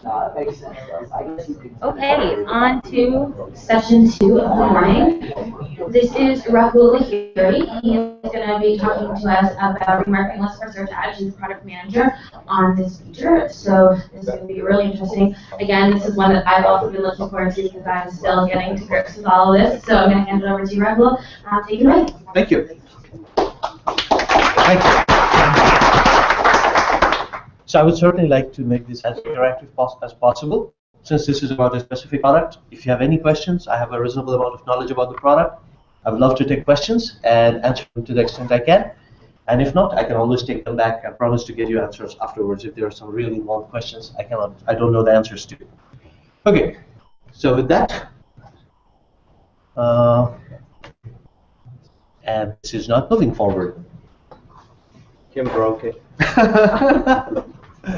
Okay, on to session 2 of the morning. This is Rahul Lahiri. He is going to be talking to us about remarketing lists for search ads. He's the product manager on this feature. So this is going to be really interesting. Again, this is one that I've also been looking forward to because I'm still getting to grips with all of this. So I'm going to hand it over to you, Rahul. Take it away. Thank you. Thank you. So I would certainly like to make this as interactive as possible. Since this is about a specific product, if you have any questions, I have a reasonable amount of knowledge about the product. I would love to take questions and answer them to the extent I can. And if not, I can always take them back. I promise to get you answers afterwards if there are some really long questions I don't know the answers to. Okay, so with that, and this is not moving forward. Kim broke it. Here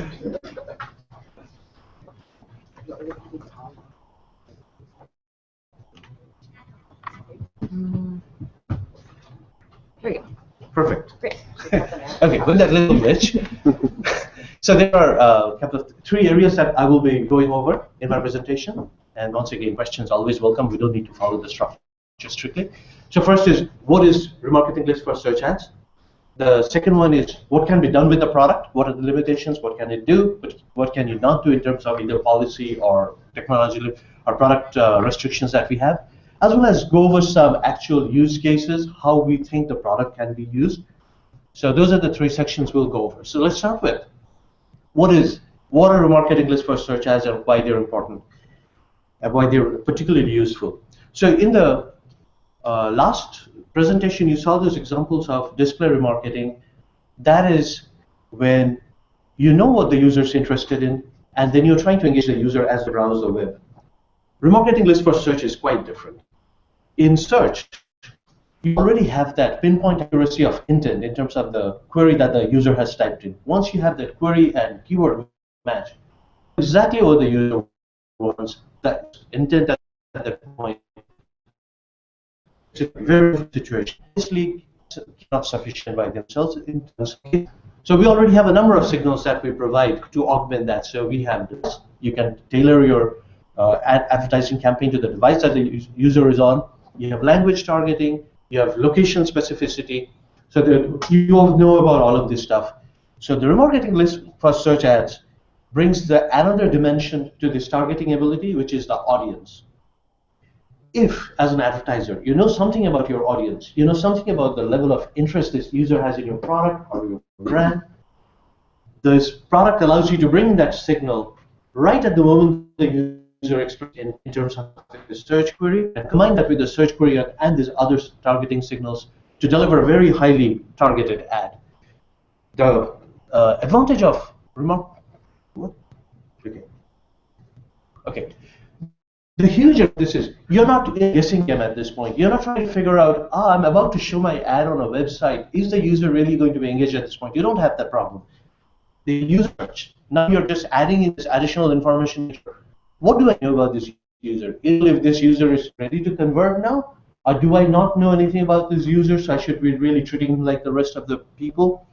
we go. Perfect. Great. Okay, with that little glitch. So there are three areas that I will be going over in my presentation. And once again, questions always welcome. We don't need to follow the structure strictly. So first is, what is remarketing list for search ads? The second one is, what can be done with the product? What are the limitations? What can it do? What can you not do in terms of either policy or technology or product restrictions that we have? As well as go over some actual use cases, how we think the product can be used. So those are the three sections we'll go over. So let's start with, what are remarketing lists for search ads and why they're important and why they're particularly useful. So in the last presentation, you saw those examples of display remarketing. That is when you know what the user is interested in, and then you're trying to engage the user as they browse the web. Remarketing list for search is quite different. In search, you already have that pinpoint accuracy of intent in terms of the query that the user has typed in. Once you have that query and keyword match, exactly what the user wants, that intent at that point. It's a very different situation. Obviously, not sufficient by themselves. So we already have a number of signals that we provide to augment that. So we have this. You can tailor your advertising campaign to the device that the user is on. You have language targeting. You have location specificity. So you all know about all of this stuff. So the remarketing list for search ads brings another dimension to this targeting ability, which is the audience. If, as an advertiser, you know something about your audience, you know something about the level of interest this user has in your product or your brand, this product allows you to bring that signal right at the moment the user expresses in terms of the search query, and combine that with the search query and these other targeting signals to deliver a very highly targeted ad. The advantage of the huge of this is you're not guessing game at this point. You're not trying to figure out, I'm about to show my ad on a website. Is the user really going to be engaged at this point? You don't have that problem. The user search. Now you're just adding in this additional information. What do I know about this user? If this user is ready to convert now, or do I not know anything about this user, so I should be really treating him like the rest of the people?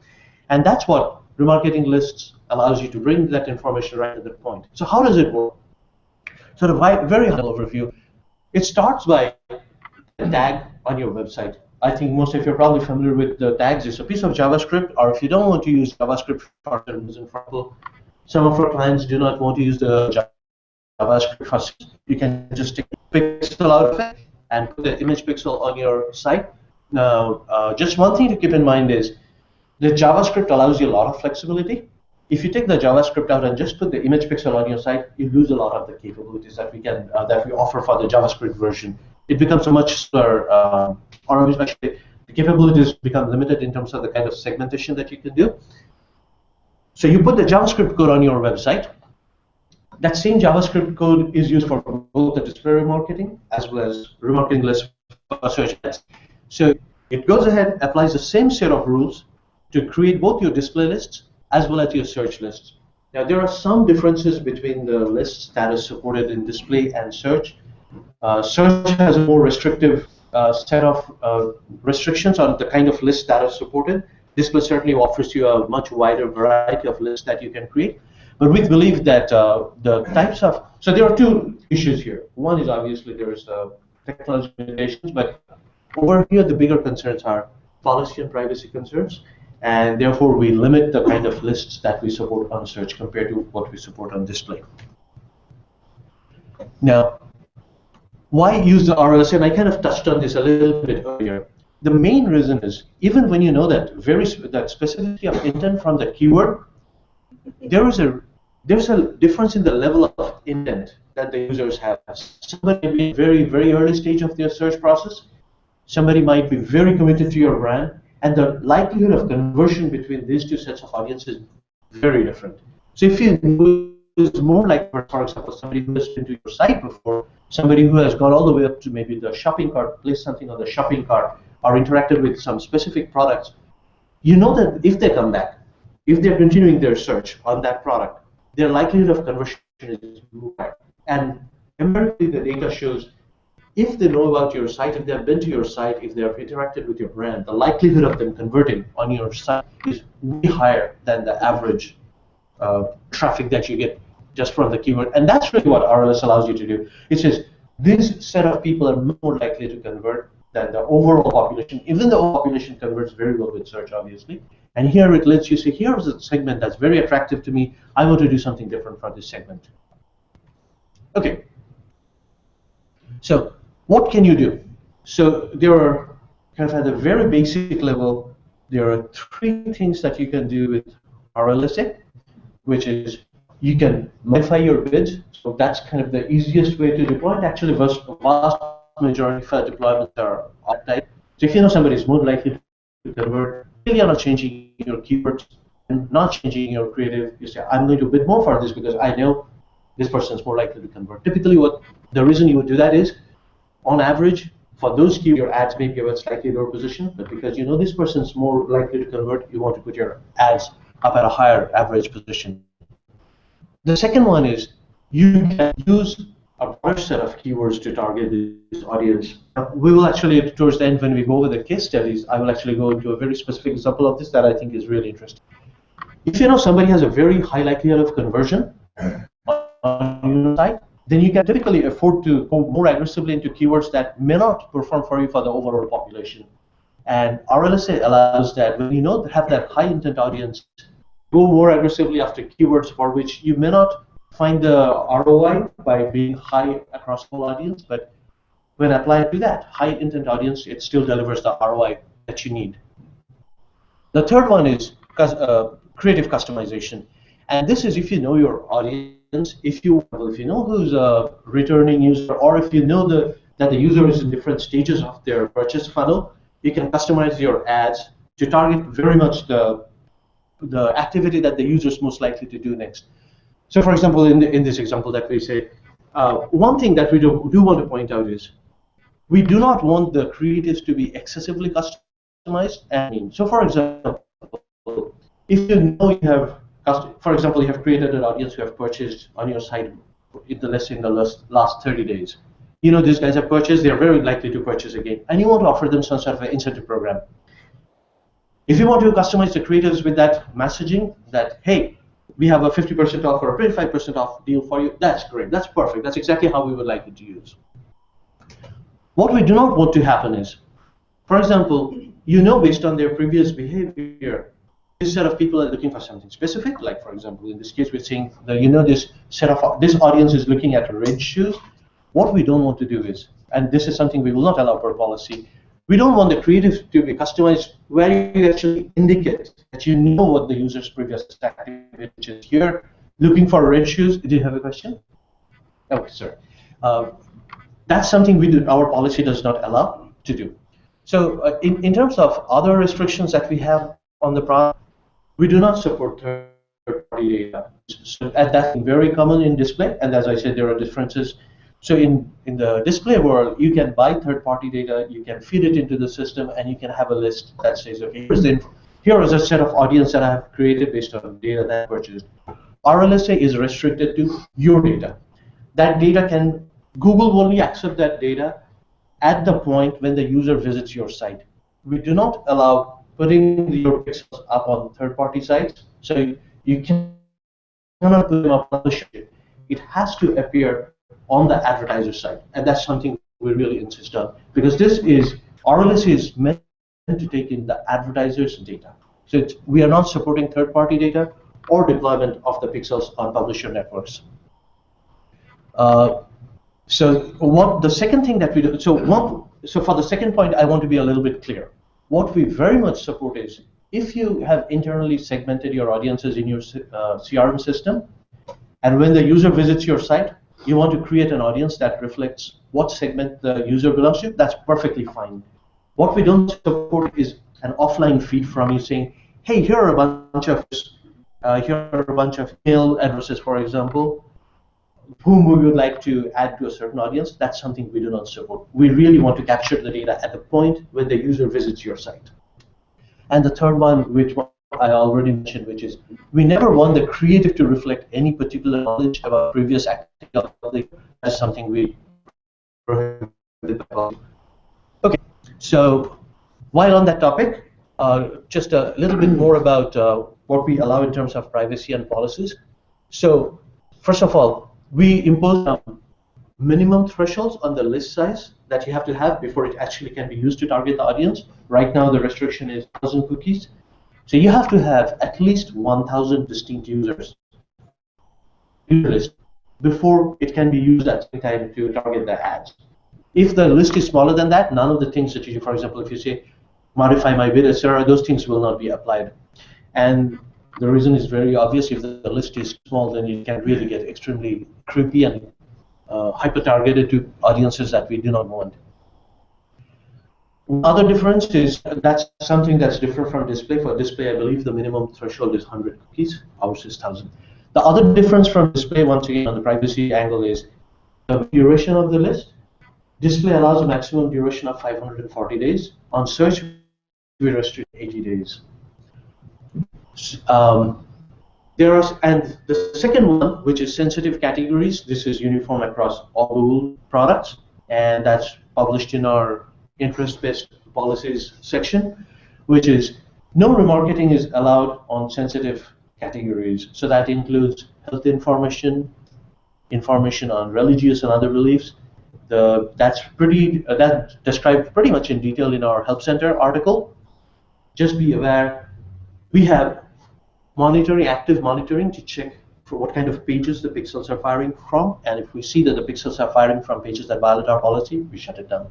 And that's what remarketing lists allows you to bring that information right at that point. So how does it work? Sort of very high overview. It starts by a tag on your website. I think most of you are probably familiar with the tags. It's a piece of JavaScript, or if you don't want to use JavaScript for certain reason, for example, some of our clients do not want to use the JavaScript for, you can just take a pixel out of it and put the image pixel on your site. Now, just one thing to keep in mind is the JavaScript allows you a lot of flexibility. If you take the JavaScript out and just put the image pixel on your site, you lose a lot of the capabilities that we offer for the JavaScript version. It becomes a much slower, or actually the capabilities become limited in terms of the kind of segmentation that you can do. So you put the JavaScript code on your website. That same JavaScript code is used for both the display remarketing as well as remarketing lists for search ads. So it goes ahead, applies the same set of rules to create both your display lists as well as your search lists. Now, there are some differences between the lists that is supported in display and search. Search has a more restrictive set of restrictions on the kind of lists that are supported. Display certainly offers you a much wider variety of lists that you can create. But we believe that the types of, so there are two issues here. One is obviously there's technology limitations, but over here the bigger concerns are policy and privacy concerns, and therefore we limit the kind of lists that we support on search compared to what we support on display. Now, why use the Rlsa? And I kind of touched on this a little bit earlier. The main reason is, even when you know that that specificity of intent from the keyword, there's a difference in the level of intent that the users have. Somebody may be in very, very early stage of their search process. Somebody might be very committed to your brand, and the likelihood of conversion between these two sets of audiences is very different. So if you use more like, for example, somebody who has been to your site before, somebody who has gone all the way up to maybe the shopping cart, placed something on the shopping cart, or interacted with some specific products, you know that if they come back, if they're continuing their search on that product, their likelihood of conversion is higher. And empirically, the data shows if they know about your site, if they've been to your site, if they have interacted with your brand, the likelihood of them converting on your site is way higher than the average traffic that you get just from the keyword. And that's really what RLS allows you to do. It says this set of people are more likely to convert than the overall population. Even the population converts very well with search, obviously. And here it lets you say, here's a segment that's very attractive to me. I want to do something different for this segment. Okay. So what can you do? So there are, kind of at a very basic level, there are three things that you can do with Rlsa, which is you can modify your bids. So that's kind of the easiest way to deploy it. Actually, vast majority of deployments are opt type. So if you know somebody is more likely to convert, really are not changing your keywords and not changing your creative, you say, I'm going to bid more for this because I know this person is more likely to convert. Typically, what the reason you would do that is, on average, for those keywords, your ads may be at a slightly lower position, but because you know this person's more likely to convert, you want to put your ads up at a higher average position. The second one is you can use a broader set of keywords to target this audience. We will actually, towards the end, when we go over the case studies, I will actually go into a very specific example of this that I think is really interesting. If you know somebody has a very high likelihood of conversion on your site, then you can typically afford to go more aggressively into keywords that may not perform for you for the overall population. And Rlsa allows that when you know have that high intent audience, go more aggressively after keywords for which you may not find the ROI by being high across the whole audience, but when applied to that high intent audience, it still delivers the ROI that you need. The third one is creative customization. And this is if you know your audience, if you know who's a returning user, or if you know that the user is in different stages of their purchase funnel, you can customize your ads to target very much the activity that the user is most likely to do next. So for example, in this example that we say, one thing that we do want to point out is we do not want the creatives to be excessively customized. So for example, if you know you have, for example, you have created an audience who have purchased on your site in the last 30 days. You know these guys have purchased, they're very likely to purchase again, and you want to offer them some sort of an incentive program. If you want to customize the creatives with that messaging that, hey, we have a 50% off or a 25% off deal for you, that's great, that's perfect, that's exactly how we would like it to use. What we do not want to happen is, for example, you know based on their previous behavior, this set of people are looking for something specific, like for example, in this case, we're saying that this audience is looking at red shoes. What we don't want to do is, and this is something we will not allow per policy, we don't want the creative to be customized where you actually indicate that you know what the user's previous activity is. Here, looking for red shoes. Did you have a question? Okay, sorry. That's something our policy does not allow to do. So in terms of other restrictions that we have on the product, we do not support third-party data. So that's very common in display, and as I said, there are differences. So in the display world, you can buy third-party data, you can feed it into the system, and you can have a list that says, okay, here is a set of audience that I have created based on data that I purchased. Rlsa is restricted to your data. That data Google will only accept that data at the point when the user visits your site. We do not allow putting your pixels up on third-party sites, so you can cannot put them up on the site. It has to appear on the advertiser side, and that's something we really insist on, because Rlsa is meant to take in the advertiser's data. So we are not supporting third-party data or deployment of the pixels on publisher networks. So what the second thing that we do, so for the second point, I want to be a little bit clear. What we very much support is, if you have internally segmented your audiences in your CRM system, and when the user visits your site, you want to create an audience that reflects what segment the user belongs to, that's perfectly fine. What we don't support is an offline feed from you saying, hey, here are a bunch of email addresses, for example, whom we would like to add to a certain audience. That's something we do not support. We really want to capture the data at the point when the user visits your site. And the third one, which I already mentioned, which is we never want the creative to reflect any particular knowledge about previous activity. That's something we prohibit. Okay, so while on that topic, just a little bit more about what we allow in terms of privacy and policies. So first of all, we impose minimum thresholds on the list size that you have to have before it actually can be used to target the audience. Right now, the restriction is 1,000 cookies. So you have to have at least 1,000 distinct users list before it can be used at the time to target the ads. If the list is smaller than that, none of the things that you do, for example, if you say modify my bid, etc., those things will not be applied. And the reason is very obvious. If the list is small, then you can really get extremely creepy and hyper-targeted to audiences that we do not want. Another difference is that's something that's different from display. For display, I believe the minimum threshold is 100 cookies. Ours is 1,000. The other difference from display, once again, on the privacy angle, is the duration of the list. Display allows a maximum duration of 540 days. On search, we restrict 80 days. And the second one, which is sensitive categories, this is uniform across all Google products, and that's published in our interest-based policies section, which is no remarketing is allowed on sensitive categories. So that includes health information, information on religious and other beliefs. That's described pretty much in detail in our Help Center article. Just be aware, we have active monitoring to check for what kind of pages the pixels are firing from, and if we see that the pixels are firing from pages that violate our policy, we shut it down.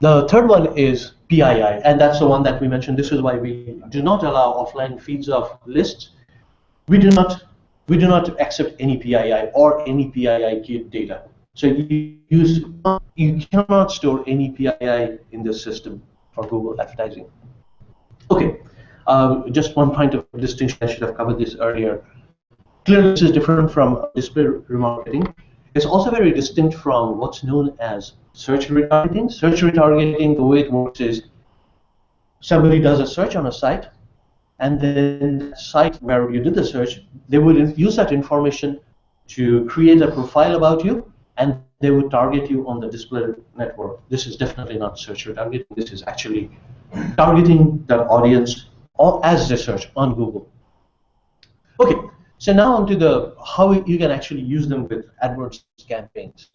The third one is PII, and that's the one that we mentioned. This is why we do not allow offline feeds of lists. We do not accept any PII or any PII key data. So you cannot store any PII in the system for Google advertising. Okay, just one point of distinction. I should have covered this earlier. Clearly, this is different from display remarketing. It's also very distinct from what's known as search retargeting. Search retargeting, the way it works is somebody does a search on a site, and then the site where you did the search, they would use that information to create a profile about you, and they would target you on the display network. This is definitely not search retargeting. This is actually targeting the audience as they search on Google. Okay, so now on to how you can actually use them with AdWords campaigns.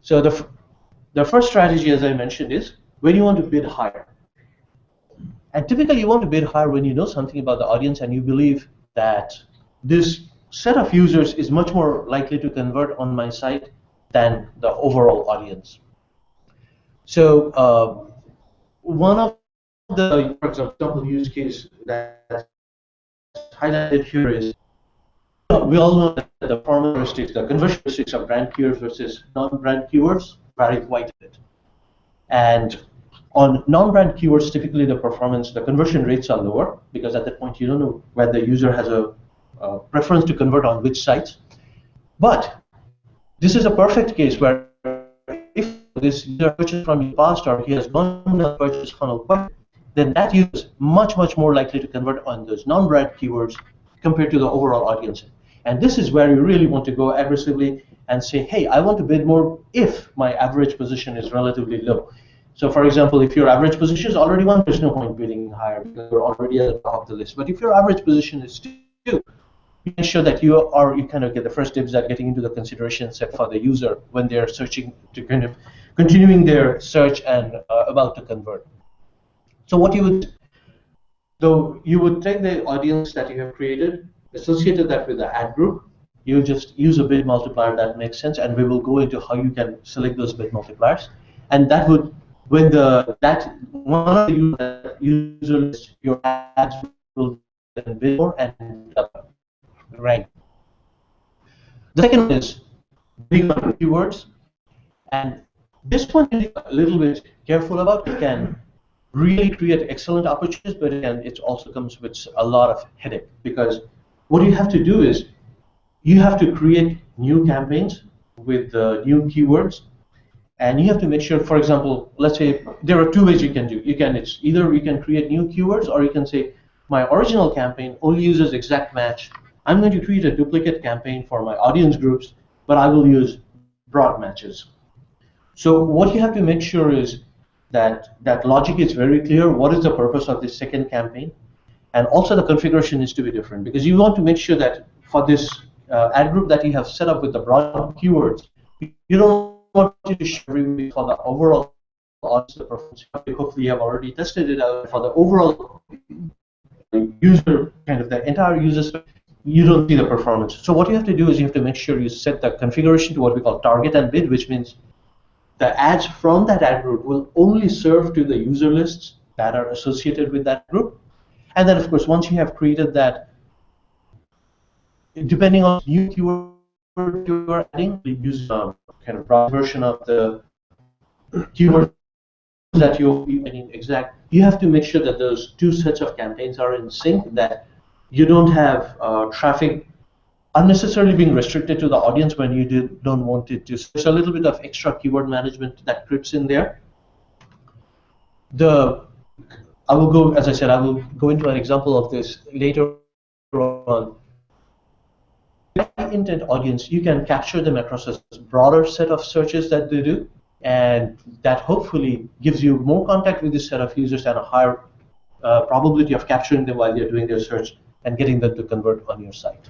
So the first strategy, as I mentioned, is when you want to bid higher. And typically you want to bid higher when you know something about the audience and you believe that this set of users is much more likely to convert on my site than the overall audience. So one of the, for example, use case that's highlighted here is, we all know that the performance heuristics, the conversion heuristics of brand keywords versus non-brand keywords vary quite a bit. And on non-brand keywords, typically the conversion rates are lower, because at that point you don't know whether the user has a preference to convert on which sites. But this is a perfect case where if this user purchased from you past, or he has gone down the purchase funnel, then that user is much, much more likely to convert on those non-brand keywords compared to the overall audience. And this is where you really want to go aggressively and say, hey, I want to bid more if my average position is relatively low. So for example, if your average position is already 1, there's no point bidding higher because you're already at the top of the list. But if your average position is 2, you ensure that you kind of get the first dibs at getting into the consideration set for the user when they're searching to kind of continuing their search and about to convert. So what you would, though, you would take the audience that you have created, associated that with the ad group. You just use a bid multiplier that makes sense, and we will go into how you can select those bid multipliers. And that would, when that one of the user list, your ads will then bid more and rank. The second one is big on keywords, and this one you need a little bit careful about. You can really create excellent opportunities, but again, it also comes with a lot of headache, because what you have to do is you have to create new campaigns with new keywords, and you have to make sure, for example, let's say there are two ways you can do. It's either you can create new keywords, or you can say my original campaign only uses exact match. I'm going to create a duplicate campaign for my audience groups, but I will use broad matches. So what you have to make sure is that logic is very clear. What is the purpose of this second campaign? And also the configuration needs to be different, because you want to make sure that for this ad group that you have set up with the broad keywords, you don't want to show everybody for the overall audience the performance. Hopefully you have already tested it out for the overall user, kind of the entire user, you don't see the performance. So what you have to do is you have to make sure you set the configuration to what we call target and bid, which means the ads from that ad group will only serve to the user lists that are associated with that group. And then, of course, once you have created that, depending on new keyword you are adding, you use a kind of broad version of the keyword that you're getting exact. You have to make sure that those two sets of campaigns are in sync, that you don't have traffic unnecessarily being restricted to the audience when you don't want it to. So there's a little bit of extra keyword management that creeps in there. I will go, as I said, I will go into an example of this later on. High intent audience, you can capture them across a broader set of searches that they do, and that hopefully gives you more contact with this set of users and a higher probability of capturing them while they're doing their search and getting them to convert on your site.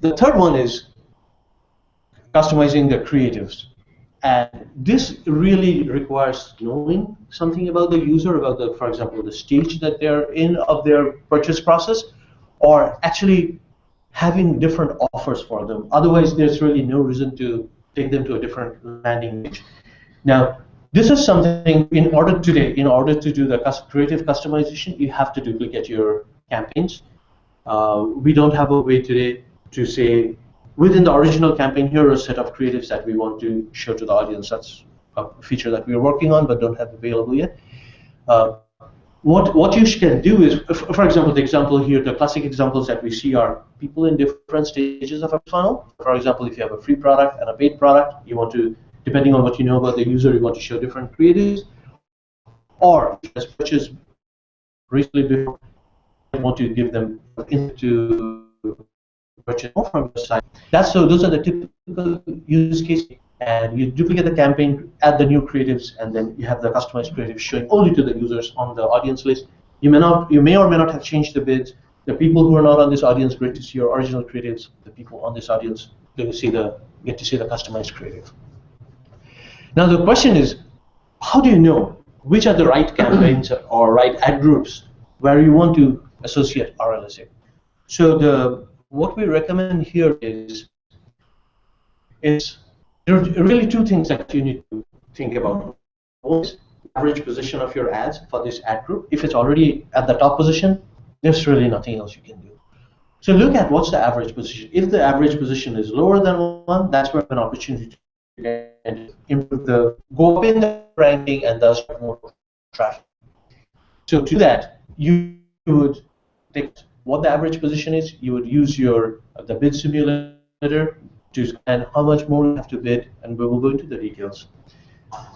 The third one is customizing the creatives. And this really requires knowing something about the user, about the, for example, the stage that they're in of their purchase process, or actually having different offers for them. Otherwise, there's really no reason to take them to a different landing page. Now, this is something in order to do the creative customization, you have to duplicate your campaigns. We don't have a way today to say, within the original campaign, here are a set of creatives that we want to show to the audience. That's a feature that we're working on but don't have available yet. What you can do is, for example, the example here, the classic examples that we see are people in different stages of a funnel. For example, if you have a free product and a paid product, you want to, depending on what you know about the user, you want to show different creatives. Or if you purchased recently before, you want to give them into purchase more from your site. Those are the typical use cases, and you duplicate the campaign, add the new creatives, and then you have the customized creatives showing only to the users on the audience list. You may or may not have changed the bids. The people who are not on this audience get to see your original creatives. The people on this audience get to see the customized creative. Now the question is, how do you know which are the right campaigns or right ad groups where you want to associate Rlsa? So what we recommend here is there are really two things that you need to think about. One is the average position of your ads for this ad group. If it's already at the top position, there's really nothing else you can do. So look at what's the average position. If the average position is lower than 1, that's where an opportunity to improve go up in the ranking and thus more traffic. So to that, you would take what the average position is. You would use the bid simulator to and how much more you have to bid, and we will go into the details.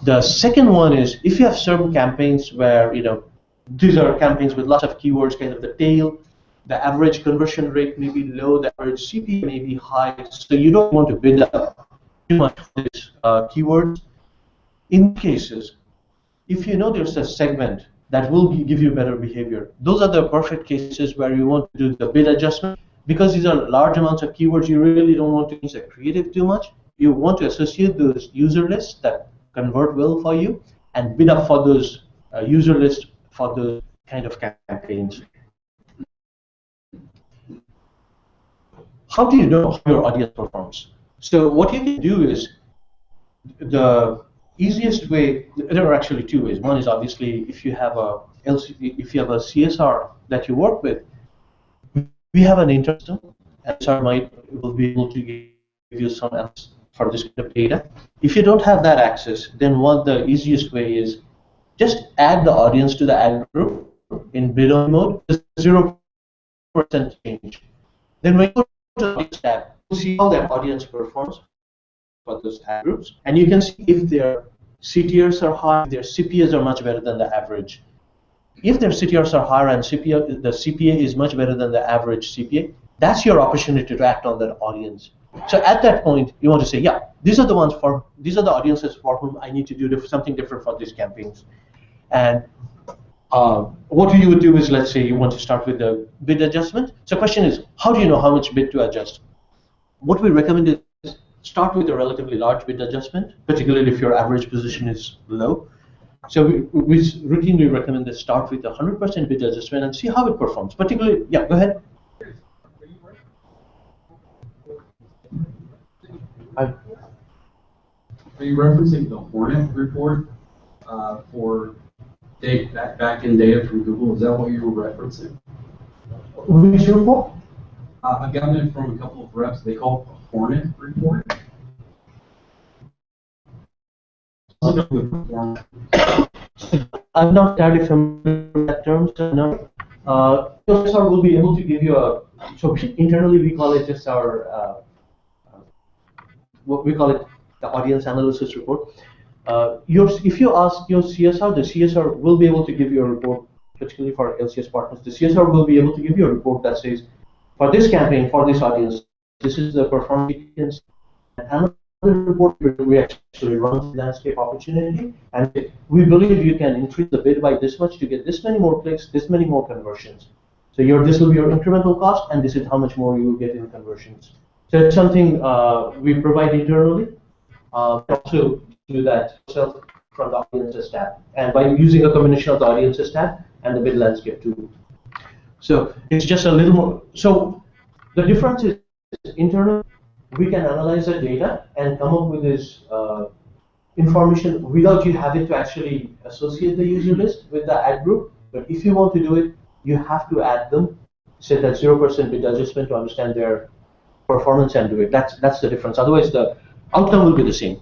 The second one is, if you have certain campaigns where these are campaigns with lots of keywords, kind of the tail, the average conversion rate may be low, the average CPM may be high, so you don't want to bid up too much for these keywords. In cases, if you know there's a segment that will give you better behavior, those are the perfect cases where you want to do the bid adjustment because these are large amounts of keywords, you really don't want to use the creative too much. You want to associate those user lists that convert well for you and bid up for those user lists for those kind of campaigns. How do you know how your audience performs? So what you can do is, the easiest way, there are actually two ways. One is obviously if you have a CSR that you work with, we have an internal system, and CSR will be able to give you some access for this kind of data. If you don't have that access, then the easiest way is just add the audience to the ad group in bid-only mode. 0% change. Then when you go to the audience tab, you'll see how that audience performs for those ad groups, and you can see if their CTRs are high, their CPAs are much better than the average. If their CTRs are higher and the CPA is much better than the average CPA, that's your opportunity to act on that audience. So at that point, you want to say, yeah, these are the audiences for whom I need to do something different for these campaigns. And what you would do is, let's say you want to start with the bid adjustment. So the question is, how do you know how much bid to adjust? What we recommend is start with a relatively large bid adjustment, particularly if your average position is low. So we routinely recommend to start with a 100% bid adjustment and see how it performs. Particularly, yeah, go ahead. Are you referencing the Hornet report for back-end data from Google? Is that what you were referencing? Which report? I've gotten it from a couple of reps. They call it the Hornet report. I'm not entirely familiar with that term, so no. CSR will be able to give you so internally we call it just our, what we call it, the audience analysis report. If you ask your CSR, the CSR will be able to give you a report, particularly for LCS partners. The CSR will be able to give you a report that says, for this campaign, for this audience, this is the performance. And another report we actually run the landscape opportunity, and we believe you can increase the bid by this much to get this many more clicks, this many more conversions. So this will be your incremental cost, and this is how much more you will get in conversions. So it's something we provide internally. Also do that yourself from the audiences tab, and by using a combination of the audiences tab and the bid landscape tool. So it's just a little more. So the difference is internal. We can analyze the data and come up with this information without you having to actually associate the user list with the ad group. But if you want to do it, you have to add them, set that 0% bid adjustment to understand their performance and do it. That's the difference. Otherwise, the outcome will be the same.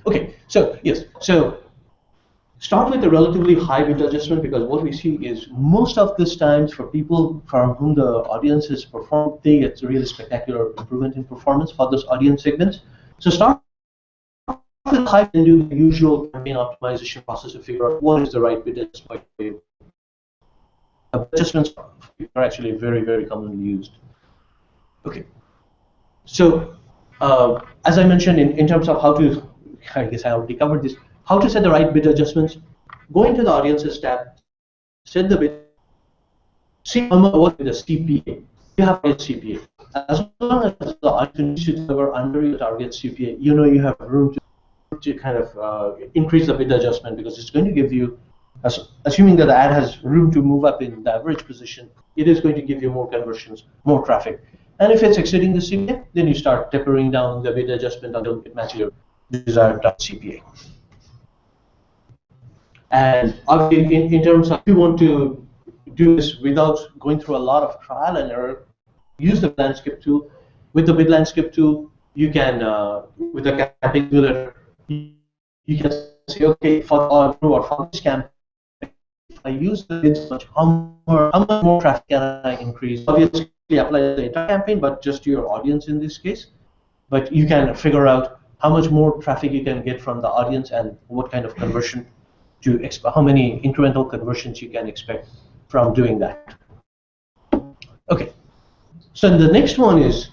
Okay, so yes, so start with a relatively high bid adjustment, because what we see is most of these times for people from whom the audiences perform, they get a really spectacular improvement in performance for those audience segments. So start with high and do the usual campaign optimization process to figure out what is the right bid adjustment for you. Adjustments are actually very, very commonly used. Okay, so as I mentioned, in terms of how to, I guess I already covered this, how to set the right bid adjustments. Go into the audiences tab, set the bid, see what the CPA. You have a CPA. As long as the audience should cover under your target CPA, you know you have room to kind of increase the bid adjustment, because it's going to give you, assuming that the ad has room to move up in the average position, it is going to give you more conversions, more traffic. And if it's exceeding the CPA, then you start tapering down the bid adjustment until it matches your desired CPA. And in terms of, if you want to do this without going through a lot of trial and error, use the landscape tool. With the bid landscape tool, you can, with the campaign builder, you can say, okay, for this campaign, if I use this much, how much more traffic can I increase? Obviously, apply the entire campaign, but just to your audience in this case. But you can figure out how much more traffic you can get from the audience and what kind of conversion how many incremental conversions you can expect from doing that. Okay, so the next one is,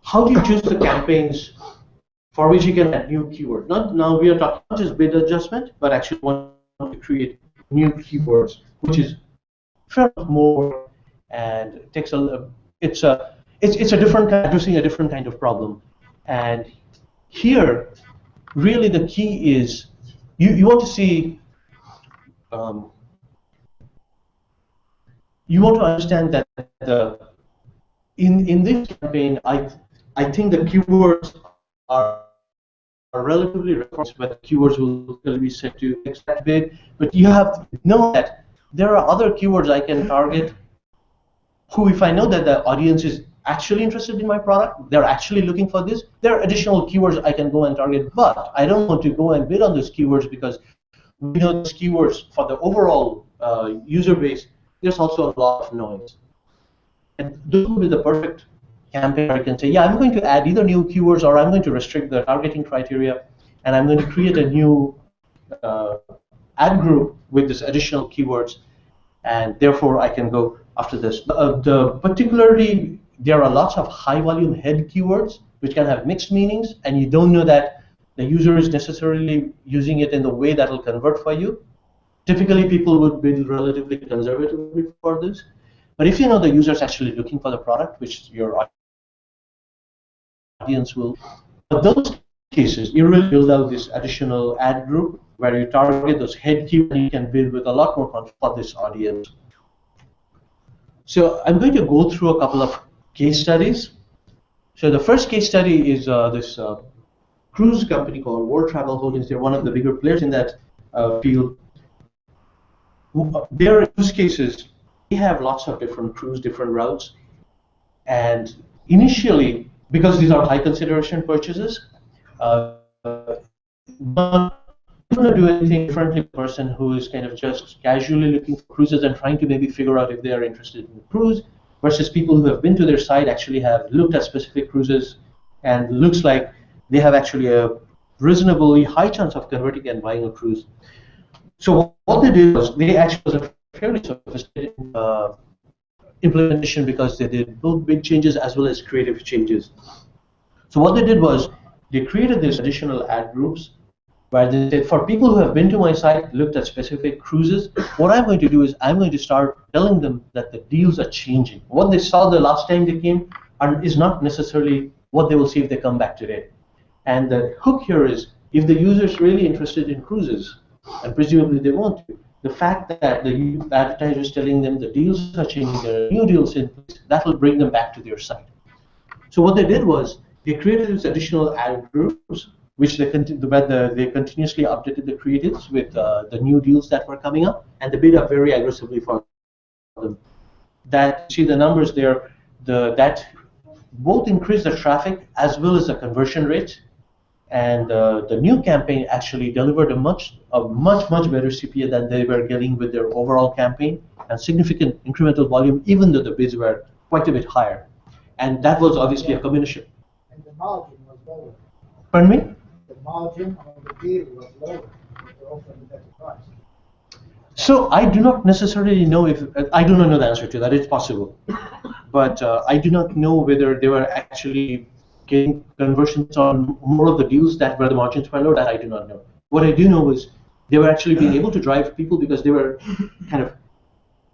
how do you choose the campaigns for which you can add new keywords? Now we are talking not just bid adjustment, but actually want to create new keywords, which is far more and it takes it's a different addressing a different kind of problem. And here, really the key is you want to see you want to understand that in this campaign, I think the keywords are relatively responsive, but keywords will be set to exact bid. But you have to know that there are other keywords I can target who, if I know that the audience is actually interested in my product, they're actually looking for this, there are additional keywords I can go and target, but I don't want to go and bid on those keywords because we know those keywords for the overall user base, there's also a lot of noise. And those will be the perfect campaign where I can say, yeah, I'm going to add either new keywords or I'm going to restrict the targeting criteria, and I'm going to create a new ad group with this additional keywords, and therefore I can go after this. Particularly, there are lots of high volume head keywords which can have mixed meanings, and you don't know that the user is necessarily using it in the way that will convert for you. Typically, people would bid relatively conservatively for this. But if you know the user is actually looking for the product, which your audience will, for those cases, you really build out this additional ad group where you target those head keywords and you can bid with a lot more confidence for this audience. So I'm going to go through a couple of case studies. So the first case study is this cruise company called World Travel Holdings. They're one of the bigger players in that field. Their use cases, they have lots of different cruise, different routes. And initially, because these are high consideration purchases, not going to do anything differently to a person who is kind of just casually looking for cruises and trying to maybe figure out if they are interested in a cruise, versus people who have been to their site, actually have looked at specific cruises, and looks like they have actually a reasonably high chance of converting and buying a cruise. So what they did was they actually was a fairly sophisticated implementation because they did both big changes as well as creative changes. So what they did was they created these additional ad groups where they said, for people who have been to my site, looked at specific cruises, what I'm going to do is I'm going to start telling them that the deals are changing. What they saw the last time they came is not necessarily what they will see if they come back today. And the hook here is, if the user is really interested in cruises, and presumably they want to, the fact that the advertiser is telling them the deals are changing, there are new deals in place, that will bring them back to their site. So what they did was they created these additional ad groups, which they continuously updated the creatives with the new deals that were coming up, and they bid up very aggressively for them. That, see the numbers there, that both increased the traffic as well as the conversion rate. And the new campaign actually delivered a much better CPA than they were getting with their overall campaign, and significant incremental volume, even though the bids were quite a bit higher. And that was obviously a combination. And the margin was lower. Pardon me? The margin on the deal was lower. They offered a better price. So I do not necessarily know if I do not know the answer to that. It's possible, but I do not know whether they were actually getting conversions on more of the deals that where the margins were low. That I do not know. What I do know is they were actually being able to drive people because they were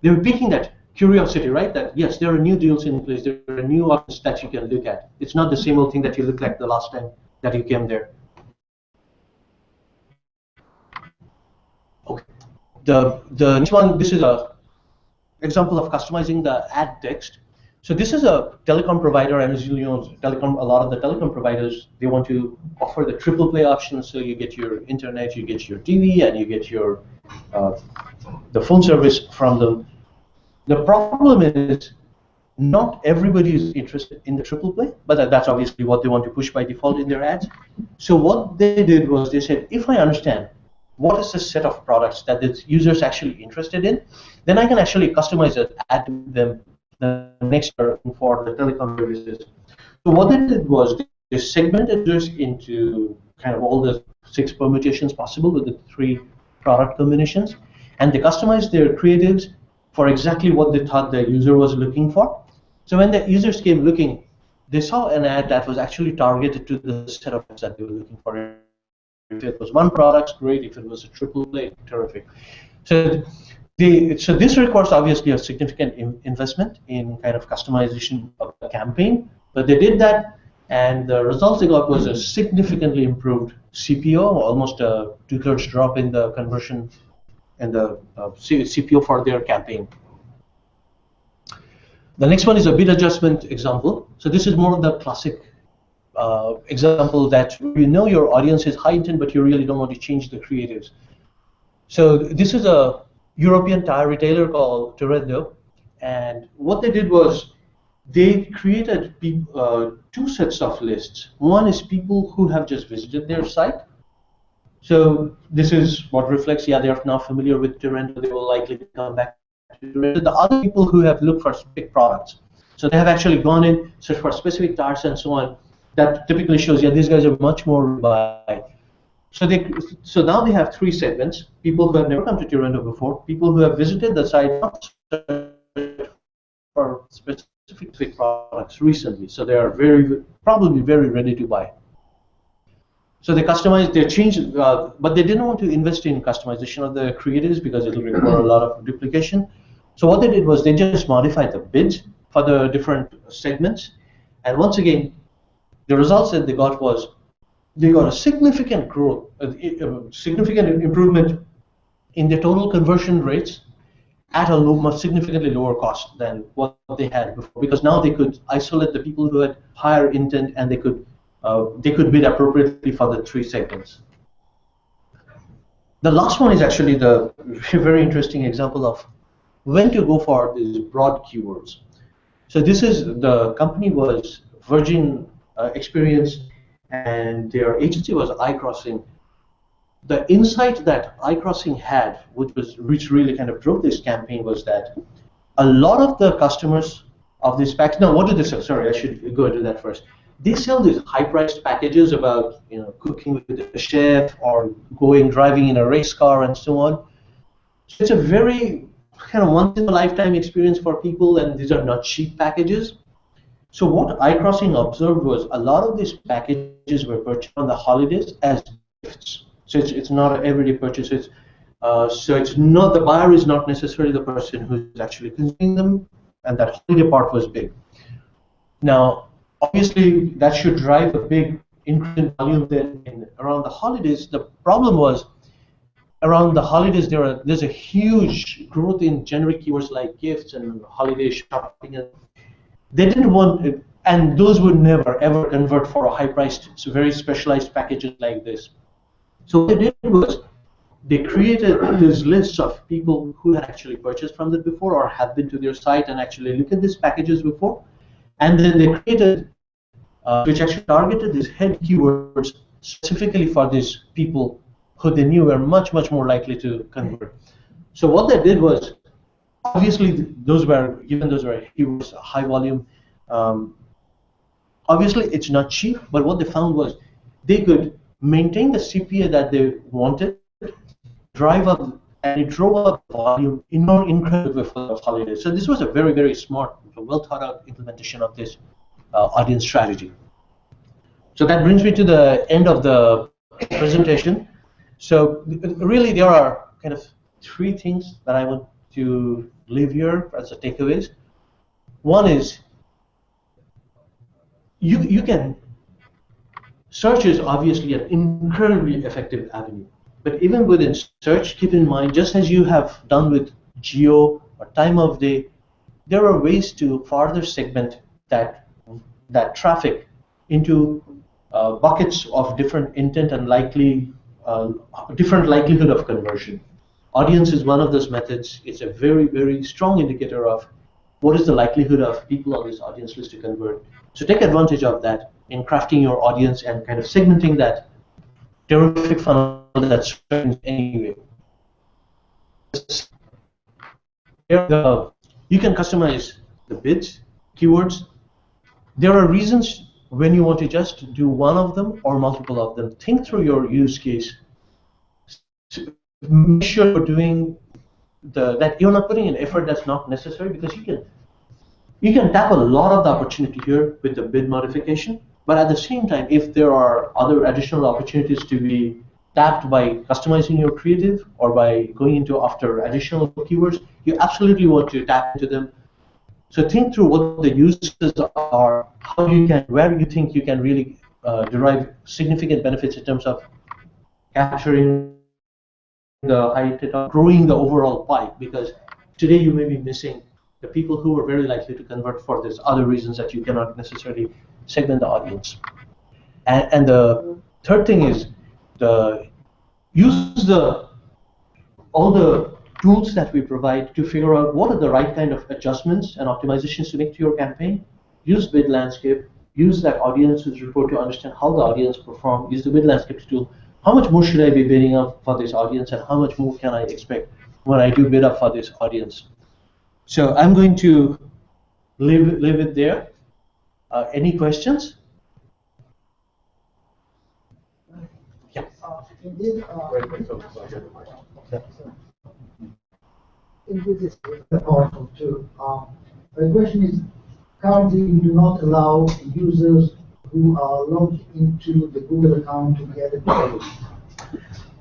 piquing that curiosity, right? That yes, there are new deals in place. There are new options that you can look at. It's not the same old thing that you looked like the last time that you came there. Okay. The next one. This is a example of customizing the ad text. So this is a telecom provider, and as you know, a lot of the telecom providers, they want to offer the triple play option. So you get your internet, you get your TV, and you get your the phone service from them. The problem is not everybody is interested in the triple play, but that's obviously what they want to push by default in their ads. So what they did was they said, if I understand what is the set of products that the user is actually interested in, then I can actually customize an ad to them the next year for the telecom services. So what they did was they segmented this into kind of all the 6 permutations possible with the 3 product combinations, and they customized their creatives for exactly what they thought the user was looking for. So when the users came looking, they saw an ad that was actually targeted to the set of ads that they were looking for. If it was one product, great. If it was a triple play, terrific. So So this requires obviously a significant investment in kind of customization of the campaign, but they did that, and the results they got was a significantly improved CPO, almost a 2/3 drop in the conversion and the CPO for their campaign. The next one is a bid adjustment example. So this is more of the classic example that you know your audience is high intent, but you really don't want to change the creatives. So this is a European tire retailer called Torrendo, and what they did was they created two sets of lists. One is people who have just visited their site. So this is what reflects, yeah, they're now familiar with Torrendo, they will likely come back to Torrendo. The other people who have looked for specific products. So they have actually gone in, searched for specific tires and so on. That typically shows, yeah, these guys are much more buy. So now they have three segments: people who have never come to Torrendo before, people who have visited the site for specific products recently. So they are probably very ready to buy. So they customized, they changed, but they didn't want to invest in customization of the creatives because it will require a lot of duplication. So what they did was they just modified the bids for the different segments, and once again, the results that they got was they got a significant growth, significant improvement in the total conversion rates at a significantly lower cost than what they had before, because now they could isolate the people who had higher intent, and they could bid appropriately for the three segments. The last one is actually the very interesting example of when to go for these broad keywords. So this is, the company was Virgin Experience, and their agency was iCrossing. The insight that iCrossing had, which really kind of drove this campaign, was that a lot of the customers of this package. Now, what do they sell? Sorry, I should go into that first. They sell these high-priced packages about, you know, cooking with a chef or driving in a race car and so on. So it's a very kind of once-in-a-lifetime experience for people, and these are not cheap packages. So what iCrossing observed was a lot of these packages were purchased on the holidays as gifts. So it's not an everyday purchase. So it's not, the buyer is not necessarily the person who's actually consuming them, and that holiday part was big. Now, obviously, that should drive a big increase in volume then around the holidays. The problem was, around the holidays, there's a huge growth in generic keywords like gifts and holiday shopping. And they didn't want it, and those would never ever convert for a high-priced, so very specialized packages like this. So what they did was they created these lists of people who had actually purchased from them before or have been to their site and actually looked at these packages before, and then they created, which actually targeted these head keywords specifically for these people who they knew were much more likely to convert. So what they did was, obviously, those were keywords, high volume. Obviously, it's not cheap, but what they found was they could maintain the CPA that they wanted, drive up, and it drove up volume incredibly for the holidays. So this was a very smart, well thought out implementation of this audience strategy. So that brings me to the end of the presentation. So really, there are kind of three things that I want to leave here as the takeaways. One is search is obviously an incredibly effective avenue, but even within search, keep in mind, just as you have done with geo or time of day, there are ways to further segment that traffic into buckets of different intent and different likelihood of conversion. Audience is one of those methods. It's a very strong indicator of what is the likelihood of people on this audience list to convert. So take advantage of that in crafting your audience and kind of segmenting that terrific funnel that's anyway. You can customize the bids, keywords. There are reasons when you want to just do one of them or multiple of them. Think through your use case. Make sure you're doing that you're not putting an effort that's not necessary, because you can tap a lot of the opportunity here with the bid modification. But at the same time, if there are other additional opportunities to be tapped by customizing your creative or by going into after additional keywords, you absolutely want to tap into them. So think through what the uses are, how you can, where you think you can really derive significant benefits in terms of capturing the high intent, growing the overall pie, because today you may be missing the people who are very likely to convert for these other reasons that you cannot necessarily segment the audience. And the third thing is use all the tools that we provide to figure out what are the right kind of adjustments and optimizations to make to your campaign. Use bid landscape, use that audience report to understand how the audience perform, use the bid landscape tool. How much more should I be bidding up for this audience, and how much more can I expect when I do bid up for this audience? So I'm going to leave it there. Any questions? Yeah. Indeed, indeed, it's powerful too. The question is, currently you do not allow users who are logged into the Google account to get a page.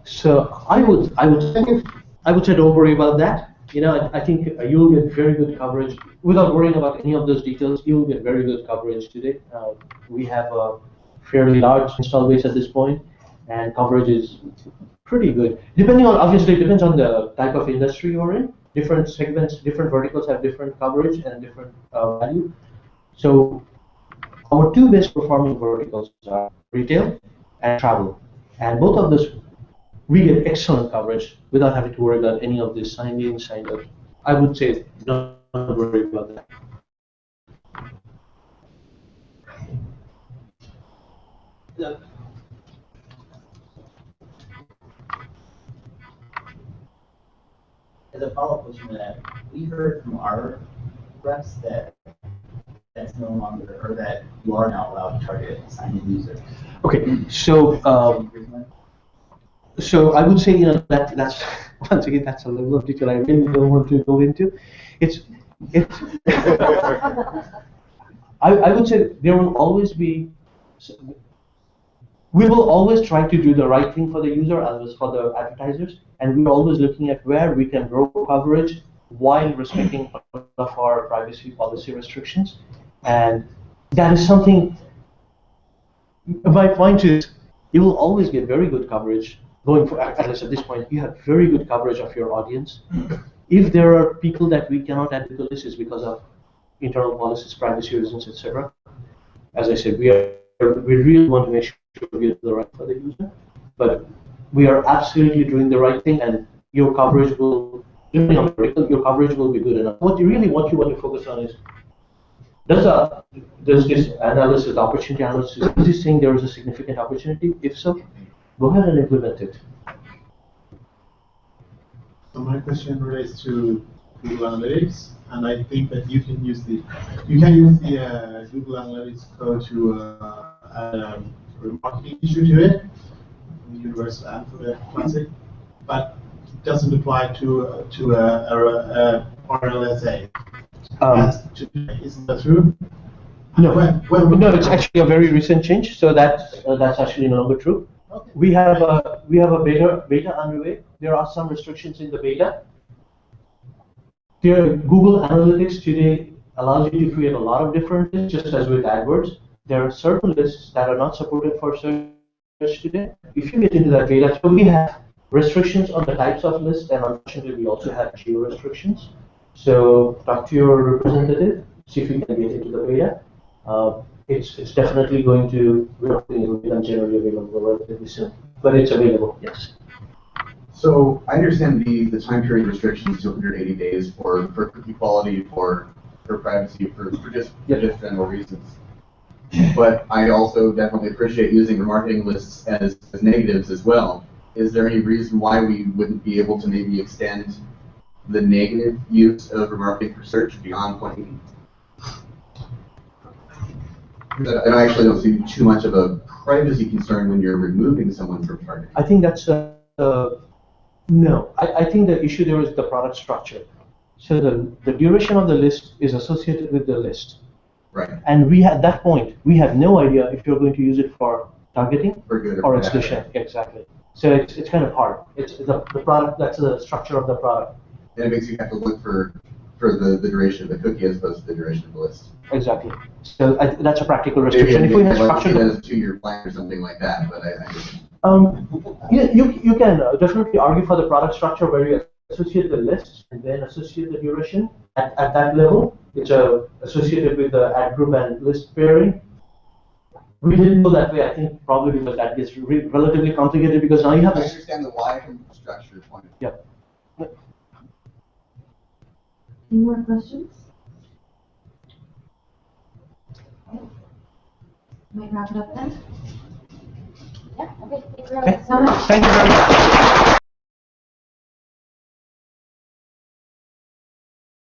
So I would say don't worry about that. I think you'll get very good coverage without worrying about any of those details. You'll get very good coverage today. We have a fairly large install base at this point, and coverage is pretty good. Depending on, obviously, it depends on the type of industry you're in. Different segments, different verticals have different coverage and different value. So our two best performing verticals are retail and travel, and both of those we get excellent coverage without having to worry about any of this signed in, signed out. I would say don't worry about that. As a follow-up question to that, we heard from our reps that that's no longer, or that you are now allowed to target signed-in users. Okay, so I would say that's once again that's a level of detail I really don't want to go into. I would say there will always be. We will always try to do the right thing for the user as well as for the advertisers, and we're always looking at where we can grow coverage while respecting all of our privacy policy restrictions. And that is something, my point is, you will always get very good coverage going for, at least at this point, you have very good coverage of your audience. If there are people that we cannot add to the list, is because of internal policies, privacy reasons, etc. As I said, we really want to make sure we do the right for the user, but we are absolutely doing the right thing, and your coverage will, depending on the vertical, your coverage will be good enough. What you want to focus on is, does this analysis, opportunity analysis, is this saying there is a significant opportunity? If so, go ahead and implement it. So my question relates to Google Analytics, and I think that you can use the Google Analytics code to add a remarketing issue to it, the universal and for the classic, but it doesn't apply to Rlsa. Isn't that true? No, no, it's actually a very recent change, so that's actually no longer true. Okay. We have a beta underway. There are some restrictions in the beta. Google Analytics today allows you to create a lot of different lists, just as with AdWords. There are certain lists that are not supported for search today. If you get into that beta, so we have restrictions on the types of lists, and unfortunately we also have geo restrictions. So talk to your representative, see if you can get into the beta. It's definitely going to become generally available relatively soon, but it's available, yes. So I understand the time period restrictions to 180 days for cookie quality, for privacy, for just general reasons. But I also definitely appreciate using remarketing lists as negatives as well. Is there any reason why we wouldn't be able to maybe extend the negative use of remarketing for search beyond 180? And I actually don't see too much of a privacy concern when you're removing someone from targeting. I think that's no. I think the issue there is the product structure. So the duration of the list is associated with the list. Right. And we at that point, we have no idea if you're going to use it for targeting for good or bad. exclusion. Exactly. So it's kind of hard. It's the product, that's the structure of the product. And it makes you have to look for the duration of the cookie as opposed to the duration of the list. Exactly. So that's a practical Maybe restriction. If we had I'd like to see that structured, as a 2-year plan or something like that, but you can definitely argue for the product structure where you associate the list and then associate the duration at that level. It's associated with the ad group and list pairing. We didn't go that way, I think, probably because that gets relatively complicated because now you have I this. understand the why from the structure point of view. Yeah. Any more questions? Might wrap it up then. Yeah, okay, thank you Okay. so much. Thank you very much.